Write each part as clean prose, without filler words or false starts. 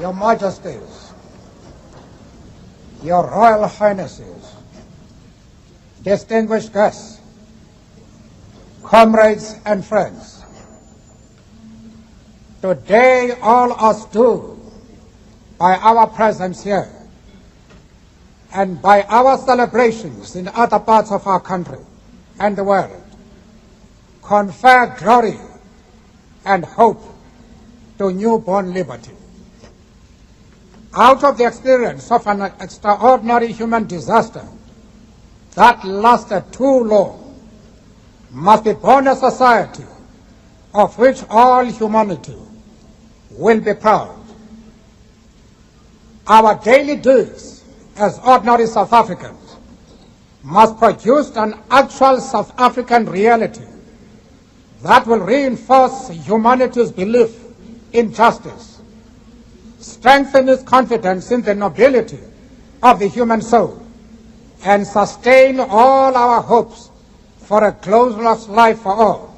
Your Majesties, Your Royal Highnesses, distinguished guests, comrades and friends, today all us do, by our presence here and by our celebrations in other parts of our country and the world, confer glory and hope to newborn liberty. Out of the experience of an extraordinary human disaster that lasted too long, must be born a society of which all humanity will be proud. Our daily deeds as ordinary South Africans must produce an actual South African reality that will reinforce humanity's belief in justice, strengthen its confidence in the nobility of the human soul, and sustain all our hopes for a glorious life for all.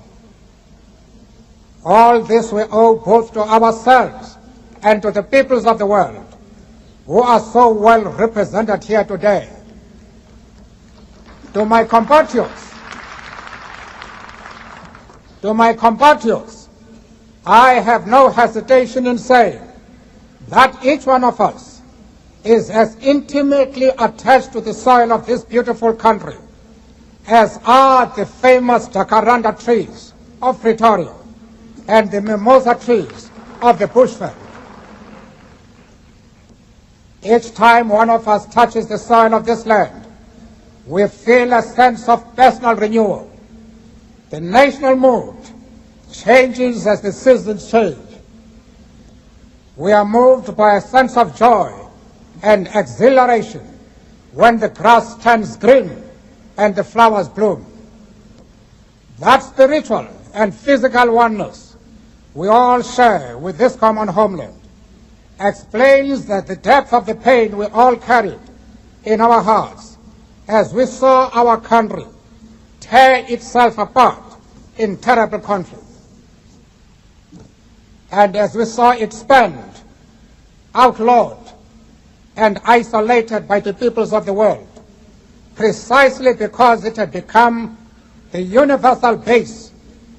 All this we owe both to ourselves and to the peoples of the world who are so well represented here today. To my compatriots, I have no hesitation in saying that each one of us is as intimately attached to the soil of this beautiful country as are the famous jacaranda trees of Pretoria and the mimosa trees of the bushveld. Each time one of us touches the soil of this land, we feel a sense of personal renewal. The national mood changes as the seasons change. We are moved by a sense of joy and exhilaration when the grass turns green and the flowers bloom. That spiritual and physical oneness we all share with this common homeland explains that the depth of the pain we all carried in our hearts as we saw our country tear itself apart in terrible conflict, and as we saw it spent, outlawed, and isolated by the peoples of the world, precisely because it had become the universal base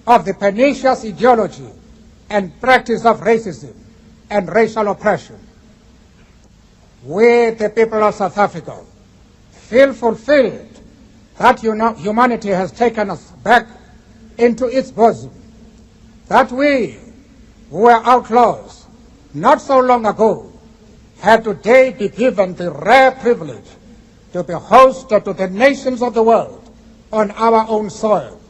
of the pernicious ideology and practice of racism and racial oppression. We, the people of South Africa, feel fulfilled that humanity has taken us back into its bosom, that we, who were outlaws not so long ago, have today been given the rare privilege to be hosted to the nations of the world on our own soil.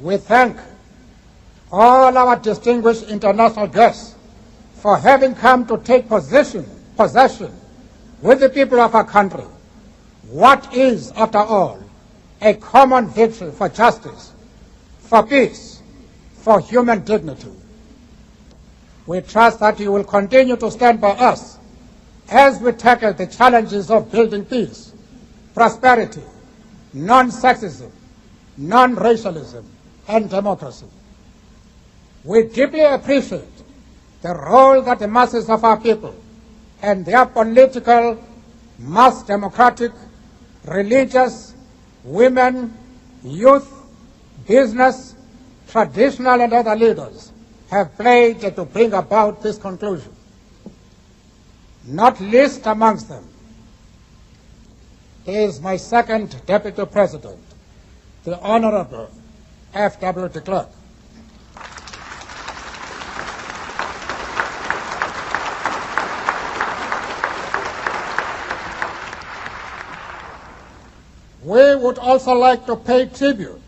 We thank all our distinguished international guests for having come to take possession with the people of our country what is, after all, a common victory for justice, for peace, for human dignity. We trust that you will continue to stand by us as we tackle the challenges of building peace, prosperity, non-sexism, non-racialism, and democracy. We deeply appreciate the role that the masses of our people and their political, mass democratic, religious, women, youth, business, traditional and other leaders have played to bring about this conclusion. Not least amongst them is my second Deputy President, the Honorable F.W. de Klerk. We would also like to pay tribute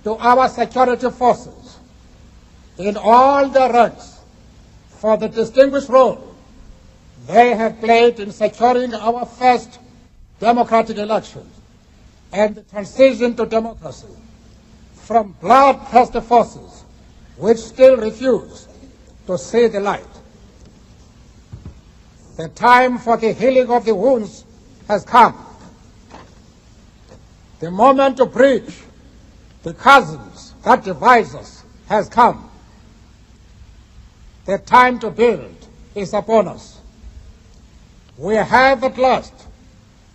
to our security forces in all their ranks for the distinguished role they have played in securing our first democratic elections and the transition to democracy from bloodthirsty forces which still refuse to see the light. The time for the healing of the wounds has come. The moment to bridge The chasms that divide us has come. The time to build is upon us. We have at last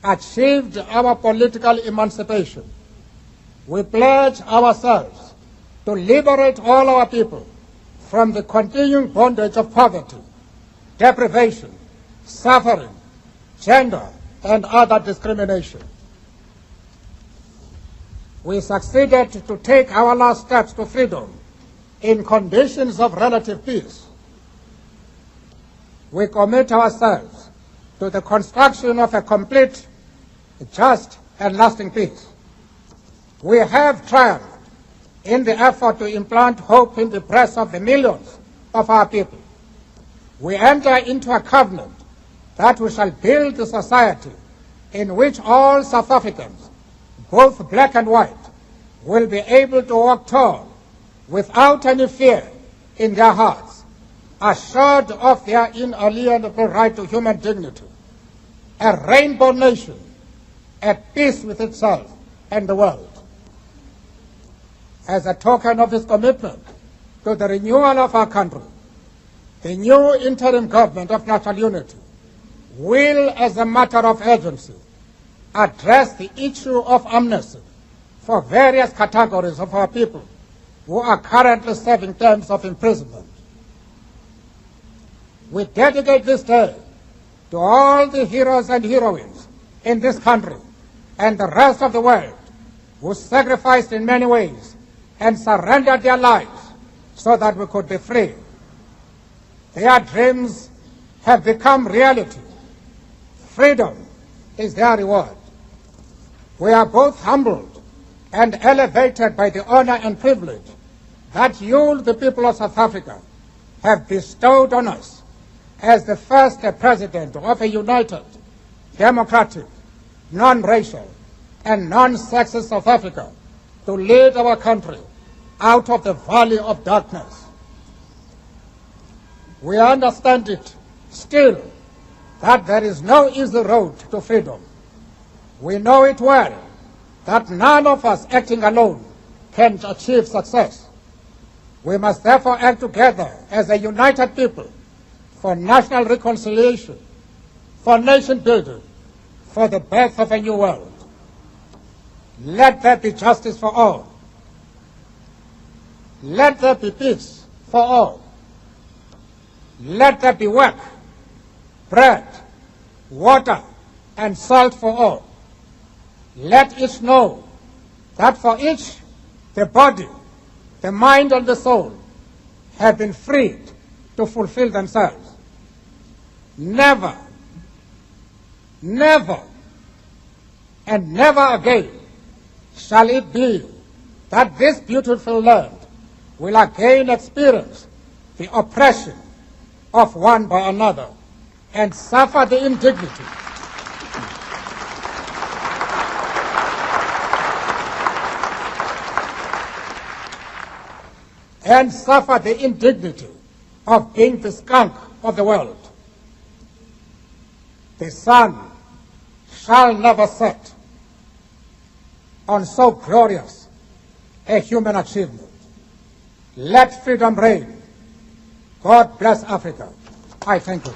achieved our political emancipation. We pledge ourselves to liberate all our people from the continuing bondage of poverty, deprivation, suffering, gender, and other discrimination. We succeeded to take our last steps to freedom in conditions of relative peace. We commit ourselves to the construction of a complete, just, and lasting peace. We have triumphed in the effort to implant hope in the breasts of the millions of our people. We enter into a covenant that we shall build a society in which all South Africans, both black and white, will be able to walk tall without any fear in their hearts, assured of their inalienable right to human dignity, a rainbow nation at peace with itself and the world. As a token of this commitment to the renewal of our country, the new interim government of national unity will, as a matter of urgency, address the issue of amnesty for various categories of our people who are currently serving terms of imprisonment. We dedicate this day to all the heroes and heroines in this country and the rest of the world who sacrificed in many ways and surrendered their lives so that we could be free. Their dreams have become reality. Freedom is their reward. We are both humbled and elevated by the honor and privilege that you, the people of South Africa, have bestowed on us as the first president of a united, democratic, non-racial, and non-sexist South Africa to lead our country out of the valley of darkness. We understand it still that there is no easy road to freedom. We know it well that none of us acting alone can achieve success. We must therefore act together as a united people for national reconciliation, for nation building, for the birth of a new world. Let there be justice for all. Let there be peace for all. Let there be work, bread, water, and salt for all. Let each know that for each, the body, the mind, and the soul have been freed to fulfill themselves. Never, never, and never again shall it be that this beautiful land will again experience the oppression of one by another and suffer the indignity of being the skunk of the world. The sun shall never set on so glorious a human achievement. Let freedom reign. God bless Africa. I thank you.